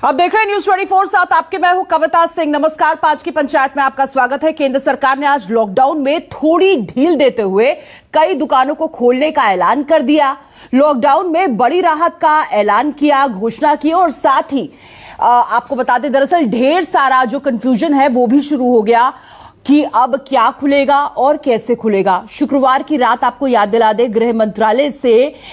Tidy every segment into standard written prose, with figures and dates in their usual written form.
आप देख रहे हैं न्यूज 24 साथ आपके मैं हूं कविता सिंह। नमस्कार। 5 की पंचायत में आपका स्वागत है। केंद्र सरकार ने आज लॉकडाउन में थोड़ी ढील देते हुए कई दुकानों को खोलने का ऐलान कर दिया। लॉकडाउन में बड़ी राहत का ऐलान किया, घोषणा की और साथ ही आपको बता दें, दरअसल ढेर सारा जो कंफ्यूजन है वो भी शुरू हो गया कि अब क्या खुलेगा और कैसे खुलेगा। शुक्रवार की रात आपको याद दिला दे, गृह मंत्रालय से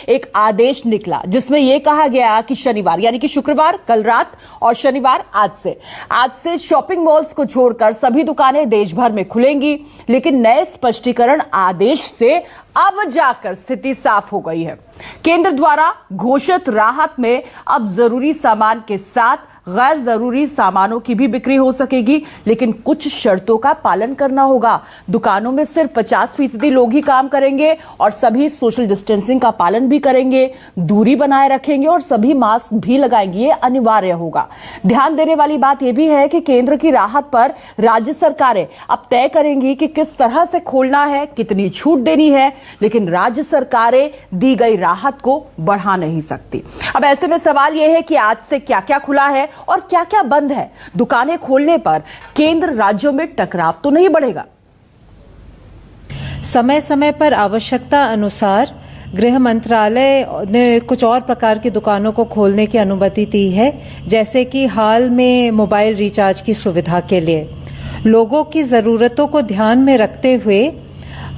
एक आदेश निकला जिसमें यह कहा गया कि शनिवार यानी कि शुक्रवार कल रात और शनिवार आज से शॉपिंग मॉल्स को छोड़कर सभी दुकानें देश भर में खुलेंगी। लेकिन नए स्पष्टीकरण आदेश से अब जाकर स्थिति साफ हो गई है। केंद्र द्वारा घोषित राहत में अब जरूरी सामान के साथ गैर जरूरी सामानों की भी बिक्री हो सकेगी, लेकिन कुछ शर्तों का पालन करना होगा। दुकानों में सिर्फ 50% लोग ही काम करेंगे और सभी सोशल डिस्टेंसिंग का पालन भी करेंगे, दूरी बनाए रखेंगे और सभी मास्क भी लगाएंगे। ये अनिवार्य होगा। ध्यान देने वाली बात यह भी है कि केंद्र की राहत पर राज्य सरकारें अब तय करेंगी कि किस तरह से खोलना है, कितनी छूट देनी है, लेकिन राज्य सरकारें दी गई राहत को बढ़ा नहीं सकती। अब ऐसे में सवाल यह है कि आज से क्या क्या खुला है और क्या क्या बंद है। दुकानें खोलने पर केंद्र राज्यों में टकराव तो नहीं बढ़ेगा? समय समय पर आवश्यकता अनुसार गृह मंत्रालय ने कुछ और प्रकार की दुकानों को खोलने की अनुमति दी है, जैसे कि हाल में मोबाइल रिचार्ज की सुविधा के लिए। लोगों की ज़रूरतों को ध्यान में रखते हुए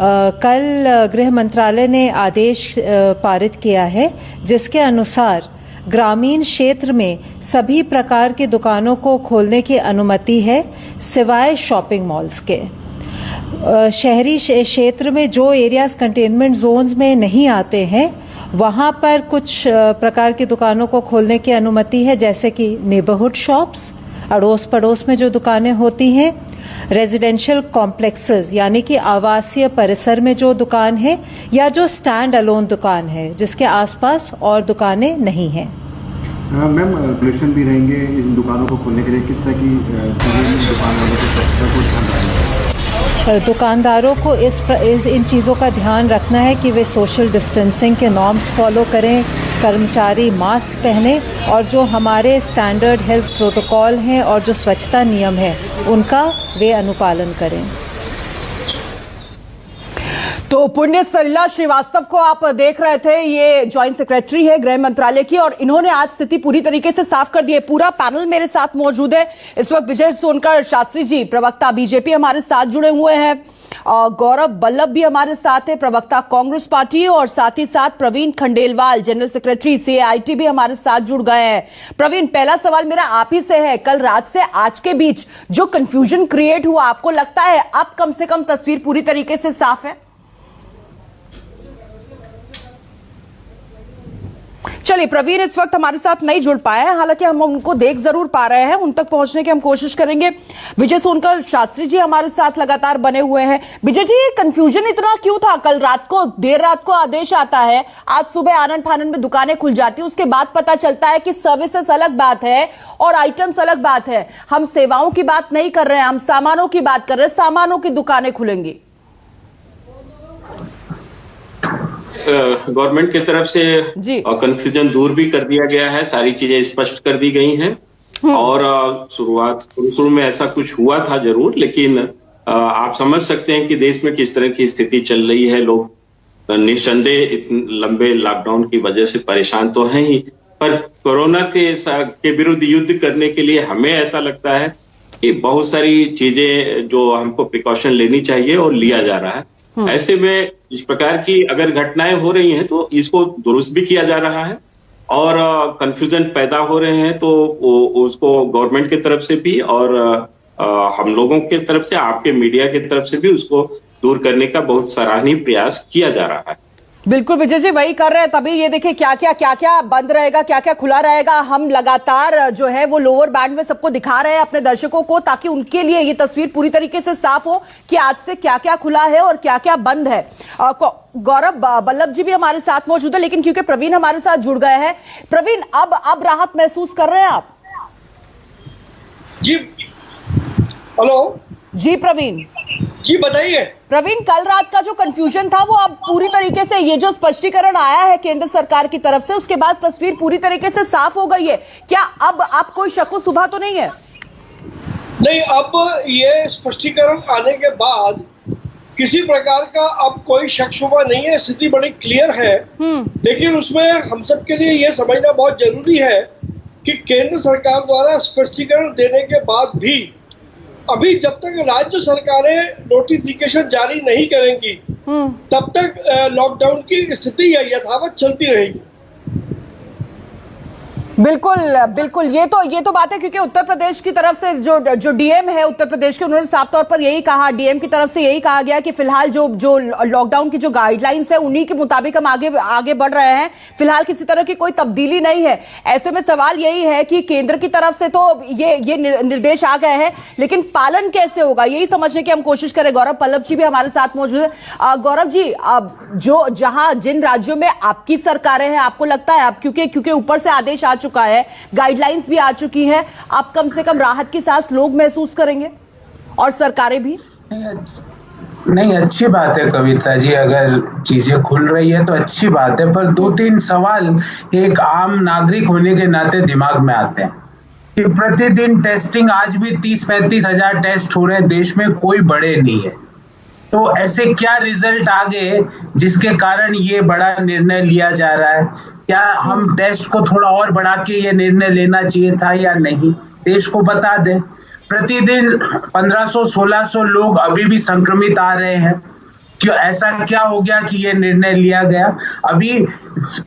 कल गृह मंत्रालय ने आदेश पारित किया है, जिसके अनुसार ग्रामीण क्षेत्र में सभी प्रकार की दुकानों को खोलने की अनुमति है, सिवाय शॉपिंग मॉल्स के। शहरी क्षेत्र में जो एरियाज कंटेनमेंट जोन्स में नहीं आते हैं, वहाँ पर कुछ प्रकार की दुकानों को खोलने की अनुमति है, जैसे कि नेबरहुड शॉप्स, अड़ोस पड़ोस में जो दुकानें होती हैं, रेजिडेंशियल कॉम्प्लेक्सेस यानी कि आवासीय परिसर में जो दुकान है, या जो स्टैंड अलोन दुकान है जिसके आसपास और दुकानें नहीं हैं। मैम, रेगुलेशन भी रहेंगे इन दुकानों को खोलने के लिए? किस तरह की दुकान वालों को ध्यान रखना है? दुकानदारों को इन चीज़ों का ध्यान रखना है कि वे सोशल डिस्टेंसिंग के नॉर्म्स फॉलो करें, कर्मचारी मास्क पहने और जो हमारे स्टैंडर्ड हेल्थ प्रोटोकॉल हैं और जो स्वच्छता नियम है उनका वे अनुपालन करें। तो पुण्य सलिला श्रीवास्तव को आप देख रहे थे, ये ज्वाइंट सेक्रेटरी है गृह मंत्रालय की, और इन्होंने आज स्थिति पूरी तरीके से साफ कर दी है। पूरा पैनल मेरे साथ मौजूद है इस वक्त। विजय सोनकर शास्त्री जी, प्रवक्ता बीजेपी, हमारे साथ जुड़े हुए हैं। गौरव बल्लभ भी हमारे साथ है, प्रवक्ता कांग्रेस पार्टी, और साथ ही साथ Praveen Khandelwal, general secretary CAIT भी हमारे साथ जुड़ गए हैं। प्रवीण, पहला सवाल मेरा आप ही से है। कल रात से आज के बीच जो कंफ्यूजन क्रिएट हुआ, आपको लगता है अब कम से कम तस्वीर पूरी तरीके से साफ है? चलिए, प्रवीण इस वक्त हमारे साथ नहीं जुड़ पाए हैं, हालांकि हम उनको देख जरूर पा रहे हैं, उन तक पहुंचने की हम कोशिश करेंगे। विजय सोनकर शास्त्री जी हमारे साथ लगातार बने हुए हैं। विजय जी, ये कंफ्यूजन इतना क्यों था? कल रात को, देर रात को आदेश आता है, आज सुबह आनन फानन में दुकानें खुल जाती है, उसके बाद पता चलता है कि सर्विसेज अलग बात है और आइटम्स अलग बात है। हम सेवाओं की बात नहीं कर रहे हैं, हम सामानों की बात कर रहे हैं। सामानों की दुकानें खुलेंगी। गवर्नमेंट की तरफ से कंफ्यूजन दूर भी कर दिया गया है, सारी चीजें स्पष्ट कर दी गई हैं। और शुरू में ऐसा कुछ हुआ था जरूर, लेकिन आप समझ सकते हैं कि देश में किस तरह की स्थिति चल रही है। लोग निस्संदेह लंबे लॉकडाउन की वजह से परेशान तो हैं ही, पर कोरोना के विरुद्ध युद्ध करने के लिए हमें ऐसा लगता है कि बहुत सारी चीजें जो हमको प्रिकॉशन लेनी चाहिए और लिया जा रहा है। ऐसे में इस प्रकार की अगर घटनाएं हो रही हैं तो इसको दुरुस्त भी किया जा रहा है, और कंफ्यूजन पैदा हो रहे हैं तो उसको गवर्नमेंट की तरफ से भी और हम लोगों की तरफ से, आपके मीडिया की तरफ से भी उसको दूर करने का बहुत सराहनीय प्रयास किया जा रहा है। बिल्कुल विजय जी, वही कर रहे हैं। तभी ये देखिए क्या क्या बंद रहेगा, क्या क्या खुला रहेगा। हम लगातार जो है वो लोअर बैंड में सबको दिखा रहे हैं अपने दर्शकों को, ताकि उनके लिए ये तस्वीर पूरी तरीके से साफ हो कि आज से क्या क्या खुला है और क्या क्या बंद है। गौरव बल्लभ जी भी हमारे साथ मौजूद है, लेकिन क्योंकि प्रवीण हमारे साथ जुड़ गए हैं, प्रवीण अब राहत महसूस कर रहे हैं आप? जी, हेलो जी प्रवीण जी, बताइए। प्रवीण, कल रात का जो कंफ्यूजन था वो अब पूरी तरीके से, ये जो स्पष्टीकरण आया है केंद्र सरकार की तरफ से, उसके बाद तस्वीर पूरी तरीके से साफ हो गई है क्या? अब आप कोई शक व शुबा तो नहीं है? नहीं, अब ये स्पष्टीकरण आने के बाद किसी प्रकार का अब कोई शक शुबा नहीं है, स्थिति बड़ी क्लियर है। लेकिन उसमें हम सब के लिए ये समझना बहुत जरूरी है कि केंद्र सरकार द्वारा स्पष्टीकरण देने के बाद भी अभी जब तक राज्य सरकारें नोटिफिकेशन जारी नहीं करेंगी तब तक लॉकडाउन की स्थिति यथावत चलती रहेगी। बिल्कुल बिल्कुल, ये तो बात है, क्योंकि उत्तर प्रदेश की तरफ से जो डीएम है उत्तर प्रदेश के, उन्होंने साफ तौर पर यही कहा, डीएम की तरफ से यही कहा गया कि फिलहाल जो लॉकडाउन की जो गाइडलाइंस है उन्हीं के मुताबिक हम आगे बढ़ रहे हैं, फिलहाल किसी तरह की कोई तब्दीली नहीं है। ऐसे में सवाल यही है कि केंद्र की तरफ से तो ये निर्देश आ गए हैं, लेकिन पालन कैसे होगा, यही समझने की हम कोशिश करें। गौरव पल्लव जी भी हमारे साथ मौजूद है। गौरव जी, जिन राज्यों में आपकी सरकारें हैं, आपको लगता है, आप क्योंकि ऊपर से आदेश आ चुका है, गाइडलाइंस भी आ चुकी है, आप कम से कम राहत की सांस लोग महसूस करेंगे और सरकारें भी? नहीं, अच्छी बात है कविता जी, अगर चीजें खुल रही है तो अच्छी बात है, पर 2-3 सवाल एक आम नागरिक होने के नाते दिमाग में आते हैं कि प्रतिदिन टेस्टिंग, आज भी 30-35 हजार टेस्ट हो रहे हैं देश में, कोई बड़े नहीं है, तो ऐसे क्या रिजल्ट आ गए जिसके कारण ये बड़ा निर्णय लिया जा रहा है? क्या हम टेस्ट को थोड़ा और बढ़ा के ये निर्णय लेना चाहिए था या नहीं? देश को बता दें। प्रतिदिन 1500-1600 लोग अभी भी संक्रमित आ रहे हैं, क्यों, ऐसा क्या हो गया कि ये निर्णय लिया गया? अभी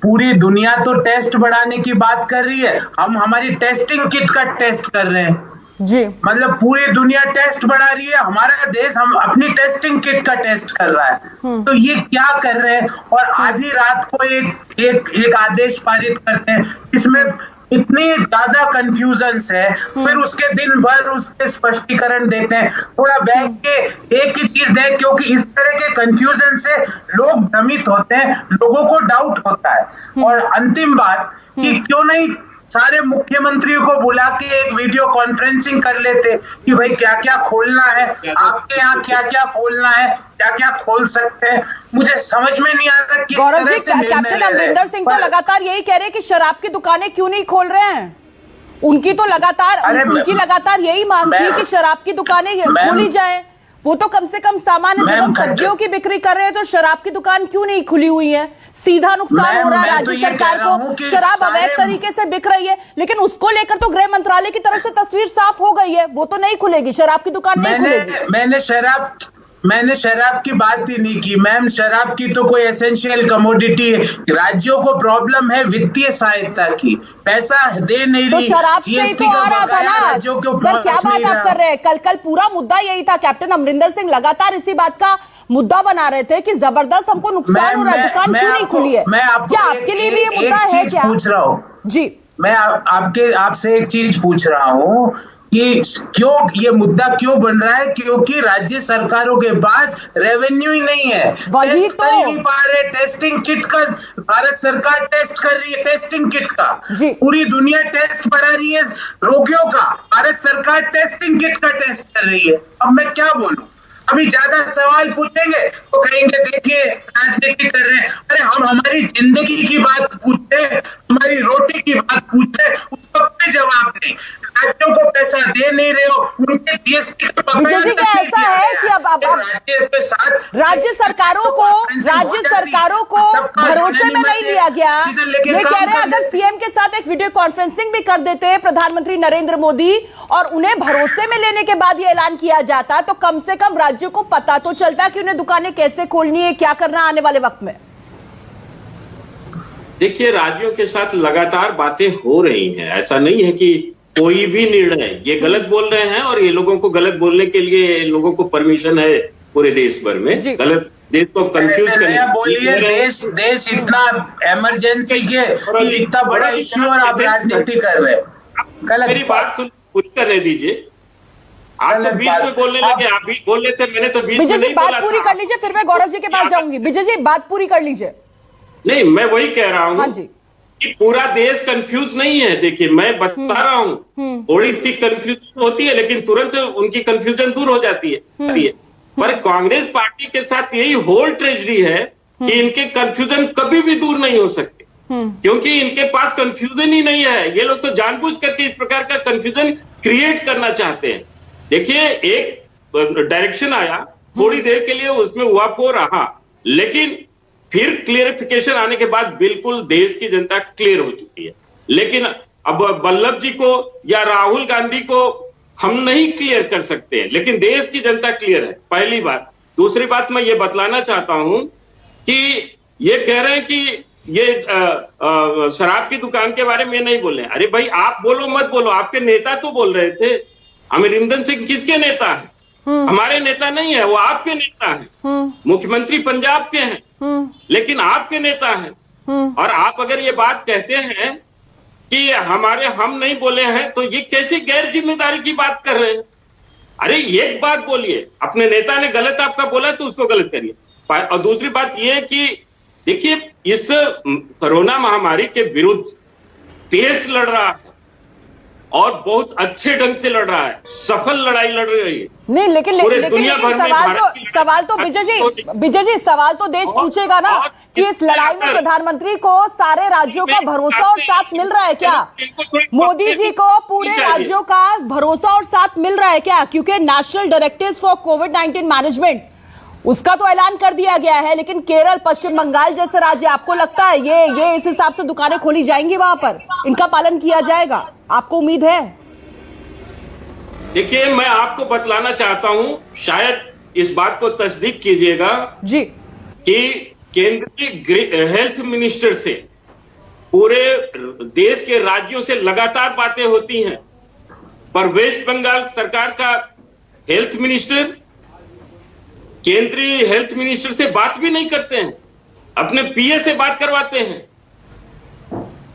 पूरी दुनिया तो टेस्ट बढ़ाने की बात कर रही है, हम हमारी टेस्टिंग किट का टेस्ट कर रहे हैं जी, मतलब पूरी दुनिया टेस्ट बढ़ा रही है, हमारा देश हम अपनी टेस्टिंग किट का टेस्ट कर रहा है। तो ये क्या कर रहे हैं? और आधी रात को एक आदेश पारित करते हैं, इसमें इतनी ज्यादा कंफ्यूजन्स है, फिर उसके दिन भर उसके स्पष्टीकरण देते हैं। थोड़ा बैठ के एक ही चीज दें, क्योंकि इस तरह के कंफ्यूजन से लोग भ्रमित होते हैं, लोगों को डाउट होता है। और अंतिम बात कि क्यों नहीं सारे मुख्यमंत्रियों को बुला के एक वीडियो कॉन्फ्रेंसिंग कर लेते कि भाई क्या क्या खोलना है, आपके यहाँ क्या क्या खोलना है, क्या क्या खोल सकते हैं। मुझे समझ में नहीं आ रहा कि गौरव जी, कैप्टन अमरिंदर सिंह तो लगातार यही कह रहे हैं कि शराब की दुकानें क्यों नहीं खोल रहे हैं? उनकी लगातार यही मांग थी कि शराब की दुकानें खोली जाए। वो तो कम से कम सामान है, जब हम सब्जियों की बिक्री कर रहे हैं तो शराब की दुकान क्यों नहीं खुली हुई है? सीधा नुकसान हो रहा है राज्य सरकार को, शराब अवैध तरीके से बिक रही है, लेकिन उसको लेकर तो गृह मंत्रालय की तरफ से तस्वीर साफ हो गई है, वो तो नहीं खुलेगी, शराब की दुकान नहीं खुलेगी। मैंने शराब की बात ही नहीं की मैम। शराब की तो कोई एसेंशियल कमोडिटी है, राज्यों को प्रॉब्लम है वित्तीय सहायता की, पैसा दे नहीं रही, तो शराब से ही तो आ रहा था ना सर, क्या बात आप कर रहे हैं? कल पूरा मुद्दा यही था, कैप्टन अमरिंदर सिंह लगातार इसी बात का मुद्दा बना रहे थे कि जबरदस्त हमको नुकसान हो रहा है, दुकान क्यों नहीं खुली है? क्या आपके लिए भी ये मुद्दा है क्या? पूछ रहा हूँ जी, मैं आपसे एक चीज पूछ रहा हूँ कि क्यों ये मुद्दा क्यों बन रहा है? क्योंकि राज्य सरकारों के पास रेवेन्यू ही नहीं है, टेस्ट कर ही नहीं पा रहे। टेस्टिंग किट का भारत सरकार टेस्ट कर रही है, टेस्टिंग किट का पूरी दुनिया टेस्ट बढ़ा रही है रोगियों का, भारत सरकार टेस्टिंग किट का टेस्ट कर रही है। अब मैं क्या बोलूं? अभी ज्यादा सवाल पूछेंगे तो कहेंगे देखिए राजनीति कर रहे हैं। अरे हम हमारी जिंदगी की बात पूछते हैं, हमारी रोटी की बात पूछते हैं, उसका कोई जवाब नहीं। राज्यों को पैसा दे नहीं रहे हो, उनके जीएसटी का ऐसा है कि अब राज्य सरकारों को भरोसे में नहीं लिया गया। ये कह रहे हैं अगर सीएम के साथ एक वीडियो कॉन्फ्रेंसिंग भी कर देते हैं प्रधानमंत्री नरेंद्र मोदी और उन्हें भरोसे में लेने के बाद ये ऐलान किया जाता तो कम से कम राज्यों को पता तो चलता कि उन्हें दुकानें कैसे खोलनी है, क्या करना आने वाले वक्त में। देखिए, राज्यों के साथ लगातार बातें हो रही हैं, ऐसा नहीं है कि कोई भी निर्णय ये गलत बोल रहे हैं, और ये लोगों को गलत बोलने के लिए लोगों को परमिशन है पूरे देश भर में गलत, देश को कंफ्यूज करने। बोलिए देश इतना इमरजेंसी के इतना बड़ा इश्यू और आप राजनीति कर रहे हैं। मेरी बात सुन, पूरी करने दीजिए। आप तो बीच में बोलने लगे, आप भी बोल लेते, मैंने तो बीच में नहीं बोला। बात पूरी कर लीजिए, फिर मैं गौरव जी के पास जाऊंगी। विजय जी, बात पूरी कर लीजिए। नहीं, मैं वही कह रहा हूँ कि पूरा देश कंफ्यूज नहीं है। देखिए, मैं बता रहा हूँ, थोड़ी सी कंफ्यूजन होती है, लेकिन तुरंत उनकी कंफ्यूजन दूर हो जाती है। पर कांग्रेस पार्टी के साथ यही होल ट्रेजेडी है कि इनके कंफ्यूजन कभी भी दूर नहीं हो सकते, क्योंकि इनके पास कंफ्यूजन ही नहीं है। ये लोग तो जानबूझ करके इस प्रकार का कंफ्यूजन क्रिएट करना चाहते हैं। देखिए, एक डायरेक्शन आया, थोड़ी देर के लिए उसमें उहापोह रहा, लेकिन फिर क्लियरिफिकेशन आने के बाद बिल्कुल देश की जनता क्लियर हो चुकी है। लेकिन अब वल्लभ जी को या राहुल गांधी को हम नहीं क्लियर कर सकते हैं, लेकिन देश की जनता क्लियर है, पहली बात। दूसरी बात मैं ये बतलाना चाहता हूं कि ये कह रहे हैं कि ये शराब की दुकान के बारे में नहीं बोल रहे हैं। अरे भाई, आप बोलो मत बोलो, आपके नेता तो बोल रहे थे। अमरिंदर सिंह किसके नेता है? हमारे नेता नहीं है, वो आपके नेता है। मुख्यमंत्री पंजाब के हैं, लेकिन आपके नेता हैं। और आप अगर ये बात कहते हैं कि हम नहीं बोले हैं, तो ये कैसी गैर जिम्मेदारी की बात कर रहे हैं? अरे एक बात बोलिए, अपने नेता ने गलत आपका बोला तो उसको गलत करिए। और दूसरी बात ये कि देखिए, इस कोरोना महामारी के विरुद्ध देश लड़ रहा है और बहुत अच्छे ढंग से लड़ रहा है, सफल लड़ाई लड़ रही है। नहीं, लेकिन सवाल तो विजय जी सवाल तो देश पूछेगा ना कि इस लड़ाई में प्रधानमंत्री को सारे राज्यों का भरोसा और साथ मिल रहा है क्या? मोदी जी को पूरे राज्यों का भरोसा और साथ मिल रहा है क्या? क्योंकि national directives for covid management, उसका तो ऐलान कर दिया गया है, लेकिन केरल, पश्चिम बंगाल जैसे राज्य, आपको लगता है ये इस हिसाब से दुकानें खोली जाएंगी, वहां पर इनका पालन किया जाएगा? आपको उम्मीद है? देखिए, मैं आपको बतलाना चाहता हूं, शायद इस बात को तस्दीक कीजिएगा जी, कि केंद्रीय हेल्थ मिनिस्टर से पूरे देश के राज्यों से लगातार बातें होती हैं, पर वेस्ट बंगाल सरकार का हेल्थ मिनिस्टर केंद्रीय हेल्थ मिनिस्टर से बात भी नहीं करते हैं, अपने पीए से बात करवाते हैं।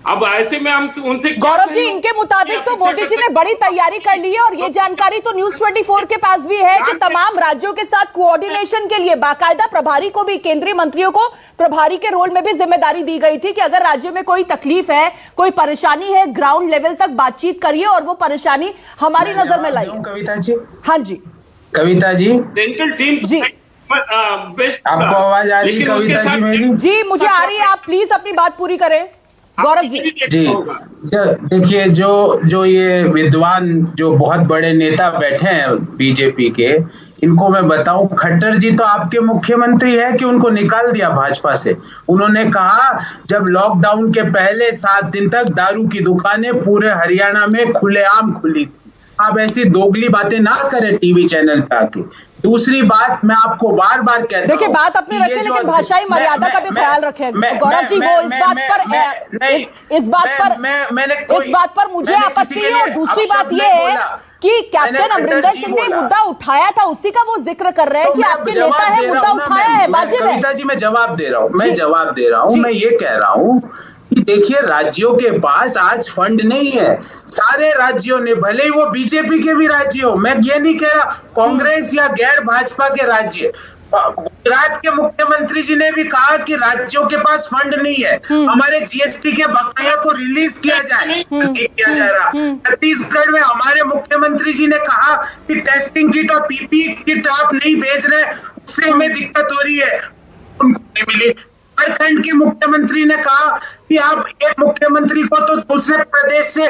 अब ऐसे में हम उनसे गौरव जी, इनके मुताबिक तो मोदी जी ने बड़ी तैयारी कर ली है, और ये जानकारी तो न्यूज 24 के पास भी है कि तमाम राज्यों के साथ कोऑर्डिनेशन के लिए बाकायदा प्रभारी को भी, केंद्रीय मंत्रियों को प्रभारी के रोल में भी जिम्मेदारी दी गई थी कि अगर राज्य में कोई तकलीफ है, कोई परेशानी है, ग्राउंड लेवल तक बातचीत करिए और वो परेशानी हमारी नजर में लाइए। कविता जी, हाँ जी, कविता जी, सेंट्रल टीम जी, आपको आवाज आ रही है कविता जी मेरी? जी, मुझे आ रही है, आप प्लीज अपनी बात पूरी करें। गौरव जी देखिए, जो ये विद्वान, जो बहुत बड़े नेता बैठे हैं बीजेपी के, इनको मैं बताऊं, खट्टर जी तो आपके मुख्यमंत्री है कि उनको निकाल दिया भाजपा से। उन्होंने कहा जब लॉकडाउन के पहले 7 दिन तक दारू की दुकानें पूरे हरियाणा में खुलेआम खुली थी। आप ऐसी दोगली बातें ना करें टीवी चैनल पे आके। दूसरी बात मैं आपको बार बार कहता हूं, देखिए बात अपनी रखें, लेकिन भाषाई मर्यादा का भी ख्याल रखें। गौरव जी, वो इस बात पर मुझे आपत्ति है। और दूसरी बात ये है कि कैप्टन अमरिंदर सिंह ने मुद्दा उठाया था, उसी का वो जिक्र कर रहे हैं कि आपके नेता है, मुद्दा उठाया है, वाजिब है। कविता जी, मैं जवाब दे रहा हूँ, मैं ये कह रहा हूँ कि देखिए, राज्यों के पास आज फंड नहीं है। सारे राज्यों ने, भले ही वो बीजेपी के भी राज्य हो, मैं ये नहीं कह रहा कांग्रेस या गैर भाजपा के राज्य, गुजरात के मुख्यमंत्री जी ने भी कहा कि राज्यों के पास फंड नहीं है, हमारे जीएसटी के बकाया को रिलीज किया जाए, नहीं किया जा रहा। छत्तीसगढ़ में हमारे मुख्यमंत्री जी ने कहा कि टेस्टिंग किट और पीपीई किट आप नहीं भेज रहे, उससे हमें दिक्कत हो रही है, उनको नहीं मिली। झारखंड के मुख्यमंत्री ने कहा कि आप एक मुख्यमंत्री को तो दूसरे प्रदेश से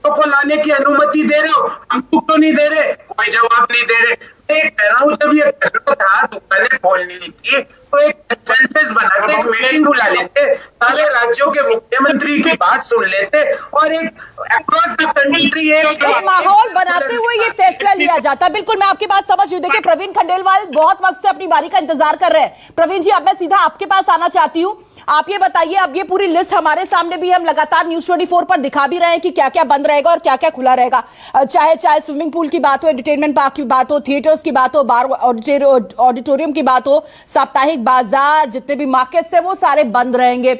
को लाने की अनुमति दे रहे हो, हमको क्यों नहीं दे रहे? कोई जवाब नहीं दे रहे। मैं कह रहा हूँ, जब ये था दुकानें खोलनी थी तो एक कंसेंसस बनाते, एक मीटिंग बुला लेते, सारे राज्यों के मुख्यमंत्री की बात सुन लेते और एक अक्रॉस द कंट्री एक माहौल बनाते हुए ये फैसला लिया जाता। बिल्कुल, मैं आपकी बात समझ रही हूँ। देखिए, प्रवीण खंडेलवाल बहुत वक्त से अपनी बारी का इंतजार कर रहे हैं। प्रवीण जी, अब मैं सीधा आपके पास आना चाहती हूँ। आप ये बताइए, अब ये पूरी लिस्ट हमारे सामने भी, हम लगातार न्यूज 24 पर दिखा भी रहे हैं कि क्या क्या बंद रहेगा और क्या क्या खुला रहेगा। चाहे स्विमिंग पूल की बात हो, एंटरटेनमेंट पार्क की बात हो, थिएटर्स की बात हो, बार ऑडिटोरियम की बात हो, साप्ताहिक बाजार, जितने भी मार्केट्स है वो सारे बंद रहेंगे।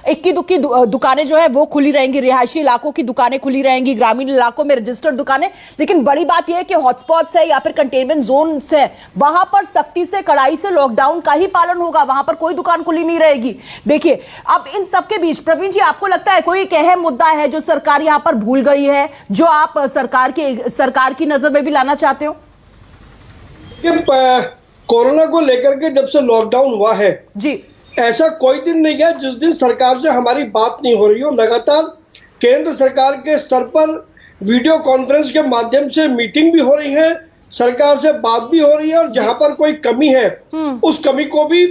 इक्की दुक्की दुकानें जो है वो खुली रहेंगी, रिहायशी इलाकों की दुकानें खुली रहेंगी, ग्रामीण इलाकों में रजिस्टर्ड दुकानें। लेकिन बड़ी बात यह है कि हॉटस्पॉट्स है या फिर कंटेनमेंट जोन है, वहां पर सख्ती से, कड़ाई से लॉकडाउन का ही पालन होगा, वहां पर कोई दुकान खुली नहीं रहेगी। देखिए, अब इन सबके बीच प्रवीण जी, आपको लगता है कोई एक अहम मुद्दा है जो सरकार यहां पर भूल गई है, जो आप सरकार की नजर में भी लाना चाहते हो? कोरोना को लेकर के जब से लॉकडाउन हुआ है जी, ऐसा कोई दिन नहीं गया जिस दिन सरकार से हमारी बात नहीं हो रही हो। लगातार केंद्र सरकार के स्तर पर वीडियो कॉन्फ्रेंस के माध्यम से मीटिंग भी हो रही है, सरकार से बात भी हो रही है, और जहां पर कोई कमी है उस कमी को भी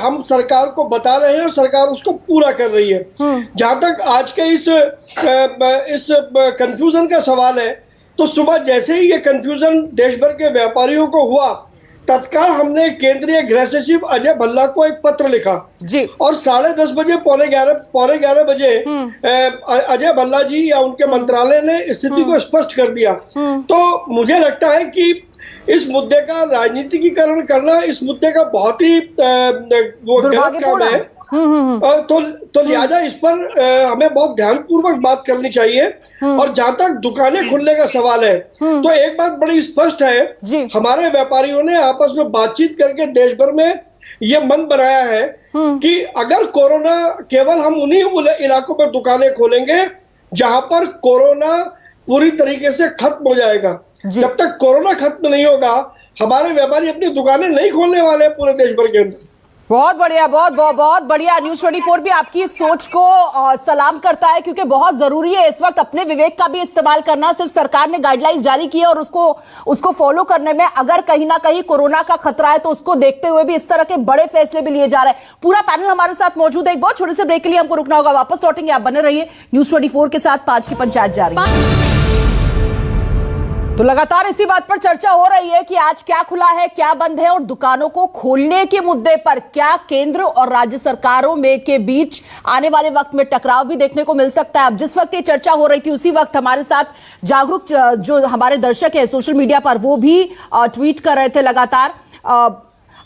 हम सरकार को बता रहे हैं और सरकार उसको पूरा कर रही है। जहां तक आज के इस कंफ्यूजन का सवाल है, तो सुबह जैसे ही ये कंफ्यूजन देश भर के व्यापारियों को हुआ, तत्काल हमने केंद्रीय गृह सचिव अजय भल्ला को एक पत्र लिखा जी, और 10:30 बजे पौने 11 बजे अजय भल्ला जी या उनके मंत्रालय ने स्थिति को स्पष्ट कर दिया। तो मुझे लगता है कि इस मुद्दे का राजनीतिकीकरण करना इस मुद्दे का बहुत ही वो गलत काम है। तो लिहाजा इस पर हमें बहुत ध्यानपूर्वक बात करनी चाहिए। और जहां तक दुकानें खुलने का सवाल है, तो एक बात बड़ी स्पष्ट है, हमारे व्यापारियों ने आपस में बातचीत करके देश भर में ये मन बनाया है कि अगर कोरोना, केवल हम उन्हीं इलाकों पर दुकानें खोलेंगे जहां पर कोरोना पूरी तरीके से खत्म हो जाएगा। जब तक कोरोना खत्म नहीं होगा, हमारे व्यापारी अपनी दुकानें नहीं खोलने वाले हैं पूरे देश भर के अंदर। बहुत बढ़िया, बहुत बढ़िया। न्यूज़ 24 भी आपकी इस सोच को सलाम करता है, क्योंकि बहुत जरूरी है इस वक्त अपने विवेक का भी इस्तेमाल करना। सिर्फ सरकार ने गाइडलाइंस जारी की है और उसको फॉलो करने में अगर कहीं ना कहीं कोरोना का खतरा है, तो उसको देखते हुए भी इस तरह के बड़े फैसले भी लिए जा रहे हैं। पूरा पैनल हमारे साथ मौजूद है। एक बहुत छोटे से ब्रेक के लिए हमको रुकना होगा, वापस लौटेंगे, आप बने रहिए। न्यूज़ 24 के साथ 5 की पंचायत जारी है। तो लगातार इसी बात पर चर्चा हो रही है कि आज क्या खुला है, क्या बंद है, और दुकानों को खोलने के मुद्दे पर क्या केंद्र और राज्य सरकारों में के बीच आने वाले वक्त में टकराव भी देखने को मिल सकता है। अब जिस वक्त ये चर्चा हो रही थी, उसी वक्त हमारे साथ जागरूक जो हमारे दर्शक है सोशल मीडिया पर, वो भी ट्वीट कर रहे थे लगातार।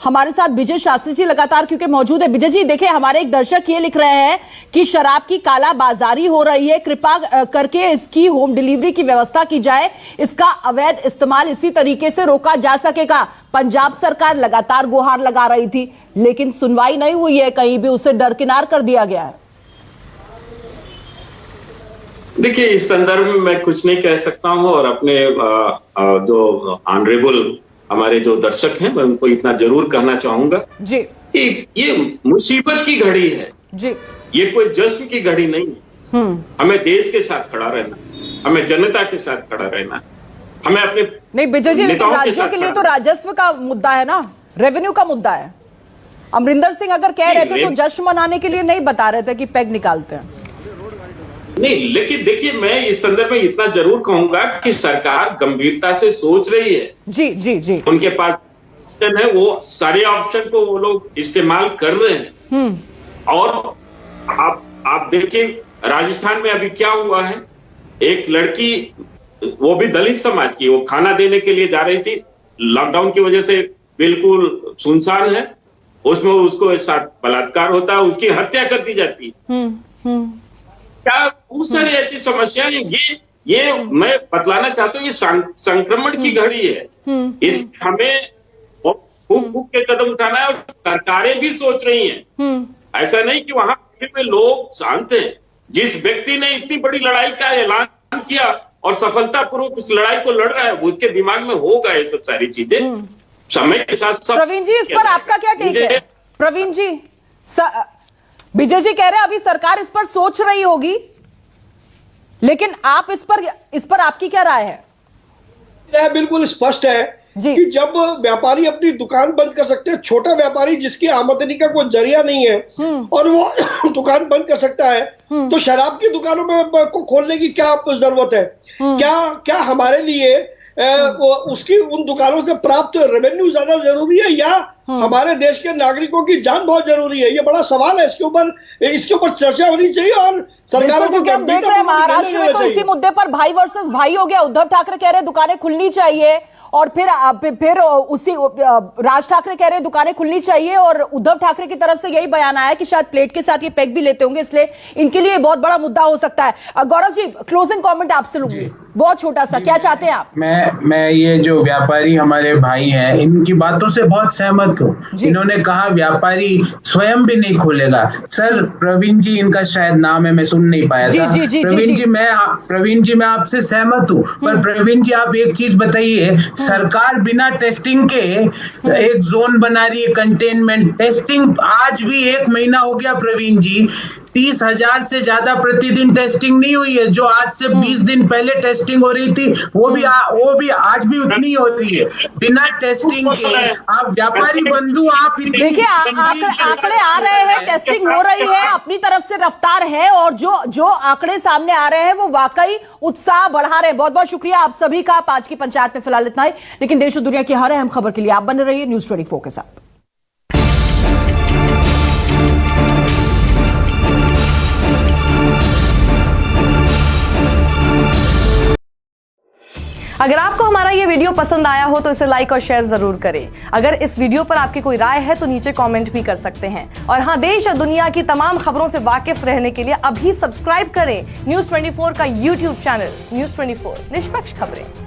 हमारे साथ विजय शास्त्री जी लगातार क्योंकि मौजूद है। विजय जी, देखिए, हमारे एक दर्शक ये लिख रहे हैं कि शराब की कालाबाजारी हो रही है, कृपा करके इसकी होम डिलीवरी की व्यवस्था की जाए, इसका अवैध इस्तेमाल इसी तरीके से रोका जा सकेगा। पंजाब सरकार लगातार गुहार लगा रही थी, लेकिन सुनवाई नहीं हुई है, कहीं भी उसे दरकिनार कर दिया गया है। देखिए, इस संदर्भ में मैं कुछ नहीं कह सकता हूं, और अपने जो ऑनरेबल हमारे जो दर्शक हैं, मैं उनको इतना जरूर कहना चाहूंगा जी कि ये मुसीबत की घड़ी है जी, ये कोई जश्न की घड़ी नहीं है। हमें देश के साथ खड़ा रहना, हमें जनता के साथ खड़ा रहना, हमें अपने नहीं विजय जी, लेकिन नेताओं के राज्यों साथ के लिए खड़ा तो राजस्व का मुद्दा है ना, रेवेन्यू का मुद्दा है। अमरिंदर सिंह अगर कह रहे थे तो जश्न मनाने के लिए नहीं बता रहे थे कि पैग निकालते हैं। नहीं, लेकिन देखिए, मैं इस संदर्भ में इतना जरूर कहूंगा कि सरकार गंभीरता से सोच रही है। जी जी जी, उनके पास ऑप्शन है, वो सारे ऑप्शन को वो लोग इस्तेमाल कर रहे हैं। और आप देखिए, राजस्थान में अभी क्या हुआ है, एक लड़की, वो भी दलित समाज की, वो खाना देने के लिए जा रही थी, लॉकडाउन की वजह से बिल्कुल सुनसान है, उसमें उसको साथ बलात्कार होता है, उसकी हत्या कर दी जाती है। क्या बहुत सारी ऐसी समस्याएं हैं। ये मैं बतलाना चाहता हूँ, ये संक्रमण की घड़ी है, इस हमें फूक के कदम उठाना है, और सरकारें भी सोच रही हैं। ऐसा नहीं कि वहां पे लोग शांत हैं। जिस व्यक्ति ने इतनी बड़ी लड़ाई का ऐलान किया और सफलतापूर्वक उस लड़ाई को लड़ रहा है, वो उसके दिमाग में होगा ये सब सारी चीजें समय के साथ। प्रवीण जी, इस पर आपका क्या टेक है? प्रवीण जी, विजय जी कह रहे हैं अभी सरकार इस पर सोच रही होगी, लेकिन आप इस पर आपकी क्या राय है? यह बिल्कुल स्पष्ट है कि जब व्यापारी अपनी दुकान बंद कर सकते हैं, छोटा व्यापारी जिसकी आमदनी का कोई जरिया नहीं है और वो दुकान बंद कर सकता है, तो शराब की दुकानों में को खोलने की क्या जरूरत है? क्या हमारे लिए उसकी उन दुकानों से प्राप्त रेवेन्यू ज्यादा जरूरी है, या हमारे देश के नागरिकों की जान बहुत जरूरी है? ये बड़ा सवाल है, इसके ऊपर चर्चा होनी चाहिए। और सरकारों को हम देख रहे हैं महाराष्ट्र में तो इसी मुद्दे पर भाई वर्सेस भाई हो गया। उद्धव ठाकरे कह रहे हैं दुकानें खुलनी चाहिए, और फिर उसी राज ठाकरे कह रहे हैं दुकानें खुलनी चाहिए, और उद्धव ठाकरे की तरफ से यही बयान आया कि शायद प्लेट के साथ ये पैक भी लेते होंगे, इसलिए इनके लिए बहुत बड़ा मुद्दा हो सकता है। गौरव जी, क्लोजिंग कमेंट आपसे लूंगी, बहुत छोटा सा, क्या चाहते हैं आप? मैं ये जो व्यापारी हमारे भाई हैं, इनकी बातों से बहुत सहमत सहमत हूँ। इन्होंने कहा व्यापारी स्वयं भी नहीं खोलेगा। सर प्रवीण जी इनका शायद नाम है, मैं सुन नहीं पाया था। प्रवीण जी मैं आपसे सहमत हूँ, पर प्रवीण जी आप एक चीज बताइए, सरकार बिना टेस्टिंग के एक जोन बना रही है, कंटेनमेंट टेस्टिंग आज भी 1 महीना हो गया प्रवीण जी, 30,000 से ज्यादा प्रतिदिन टेस्टिंग नहीं हुई है। जो आज से 20 दिन पहले टेस्टिंग हो रही थी वो भी आज भी उतनी हो रही है बिना टेस्टिंग के। आप व्यापारी बंधु आप देखिए आंकड़े आ रहे हैं, टेस्टिंग हो रही है, अपनी तरफ से रफ्तार है, और जो आंकड़े सामने आ रहे हैं वो वाकई उत्साह बढ़ा रहे हैं। बहुत बहुत शुक्रिया आप सभी का। आज की पंचायत में फिलहाल इतना ही, लेकिन देश और दुनिया की हर अहम खबर के लिए आप बने रहिए न्यूज़ 24 के साथ। अगर आपको हमारा ये वीडियो पसंद आया हो तो इसे लाइक और शेयर जरूर करें। अगर इस वीडियो पर आपकी कोई राय है तो नीचे कमेंट भी कर सकते हैं। और हाँ, देश और दुनिया की तमाम खबरों से वाकिफ रहने के लिए अभी सब्सक्राइब करें न्यूज़ 24 का YouTube चैनल। न्यूज़ 24 निष्पक्ष खबरें।